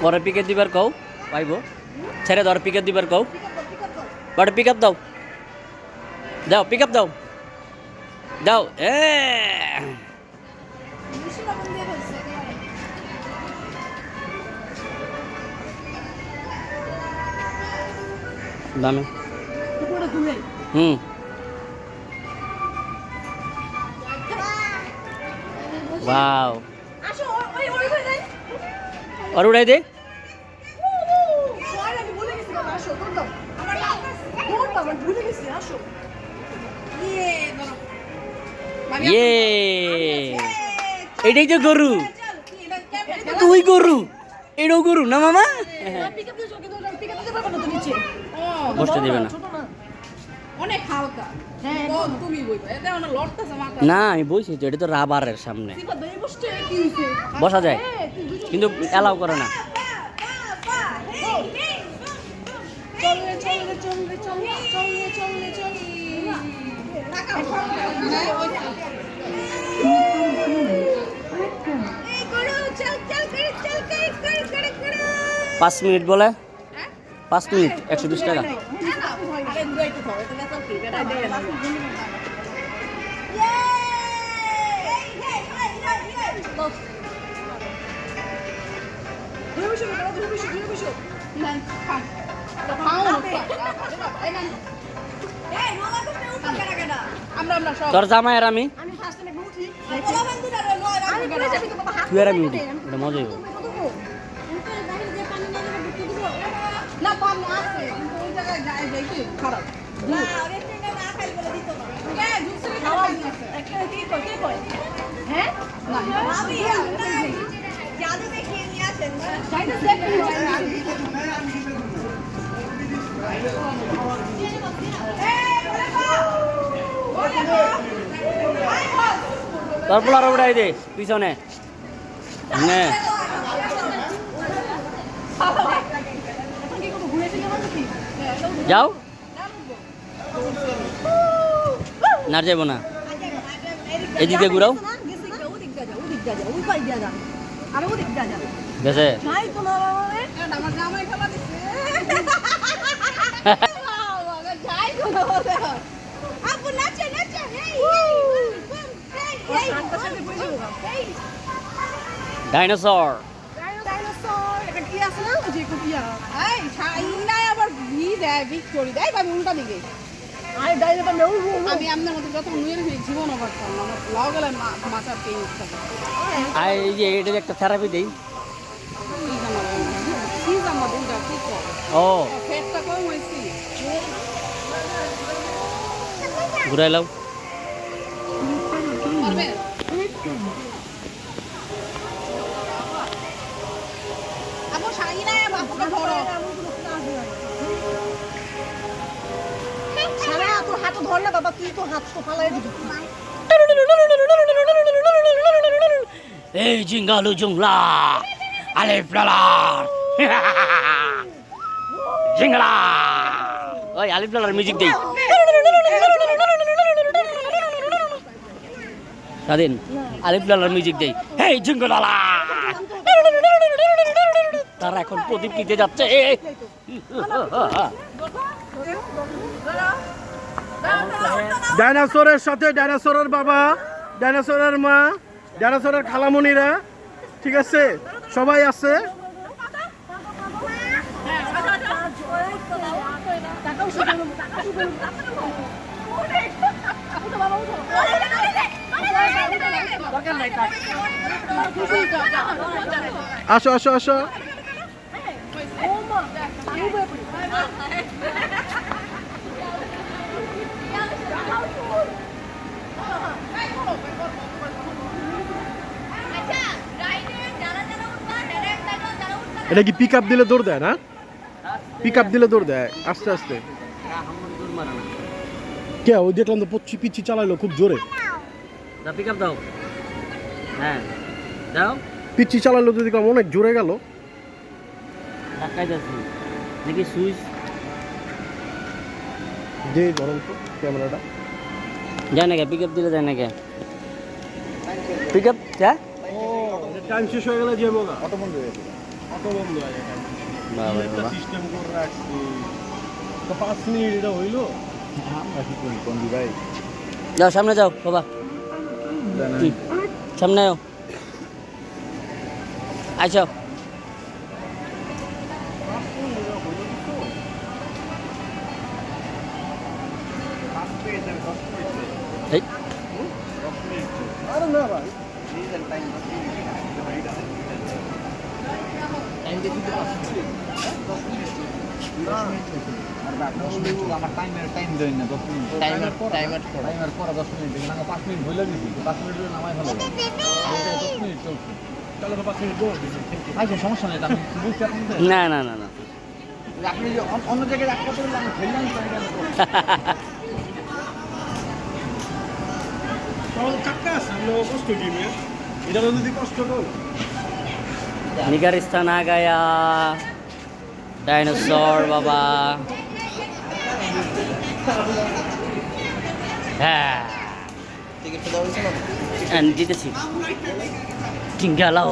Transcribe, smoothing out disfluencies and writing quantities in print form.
পরে পিকে দিবার কও পাইব ছেড়ে ধর পিকে দিবার কও পরে পিক আপ দাও দাও পিক আপ দাও দাও দামে ওয়াও আর উড়াই দে এটাই তো গরু তুই গরু এটাও গরু না মামা বসতে দিবে না না আমি বইছি তো এটা তো রাবারের সামনে বসা যায় কিন্তু অ্যালাউ করে না পাঁচ মিনিট বলে 5 মিনিট 120 টাকা তোর জামাই আর আমি তুই আর আমি উঠি এটা মজা হইব না পানি আছে কিন্তু ওই জায়গায় যাই কি খারাপ না রেস্টুরেন্টে না খাই বলে দিত না কে দুসরে খাওয়া আছে একটা কি কই হ্যাঁ না আমি জাদু দেখিয়ে নিয়ে আসেন চাইনা সেট তারপর আরো উড়াই দে পিছনে হ্যাঁ যাও না যাবো না এদিকে ঘুরাও গেছে ডাইনোসর আমি আপনার মতো যত নুয়ের জীবন করতাম আমার লাউ গেলে মাথার পেয়ে উঠতে এই যে এটা একটা থেরাপি দেই ও ঘুরাই লাও এই জিঙ্গালু জুংলা আলে প্লালা জিঙ্গলা ওই আলিফ লালার মিউজিক দেই স্বাধীন আলিফ লালার মিউজিক দেই এই জিঙ্গলালা তারা এখন প্রদীপ নিতে যাচ্ছে ডাইনোসরের সাথে ডাইনোসরের বাবা, ডাইনোসরের মা, ডাইনোসরের খালামণিরা, ঠিক আছে, সবাই আছে। আসো আসো আসো। এটা কি পিক আপ দিলে দৌড় দেয় না? পিক আপ দিলে দৌড় দেয় আস্তে আস্তে। কে ওই দেখলাম তো পিচ্ছি চালাইলো খুব জোরে। পিক আপ দাও। হ্যাঁ দাও। পিচ্ছি চালাইলো তো দেখলাম অনেক জোরে গেল। ধাক্কাই যাচ্ছে দেখি সুইচ দে ধরুন তো ক্যামেরাটা। যায় না কে পিক আপ দিলে যায় না কে? পিক আপ যা? ও টাইম শেষ হয়ে গেলে যাবো না, অটো বন্ধ হয়ে যাবে। কত বন্ধ হয় এখানে বাবা একটা বাবা সিস্টেম করে রাখছি তো 5 মিনিট এটা হইলো আমরা কি করি বন্ধু ভাই যাও সামনে যাও বাবা কি? সামনে আও আচ্ছা এই আরে না ভাই আমার টাইম দেয় না 10 মিনিট টাইমার পরে 10 মিনিট এখানে 5 মিনিট হইলে দিছি 5 মিনিট হলে নামাই ভালো 10 মিনিট চলছে তাহলে তো 5 মিনিট দৌড় দিছি আচ্ছা সমস্যা নেই আমি বুঝতে আপনি না না না না আপনি যে অন্য জায়গায় রাখতে পারলে আমি ফেললাম তো এটা তাহলে কাকা সামনে কষ্ট কি মেয়ে এটা যদি কষ্ট কর निगर स्थान आ गया डायनासोर बाबा হ্যাঁ জিতেছি টিঙ্গালা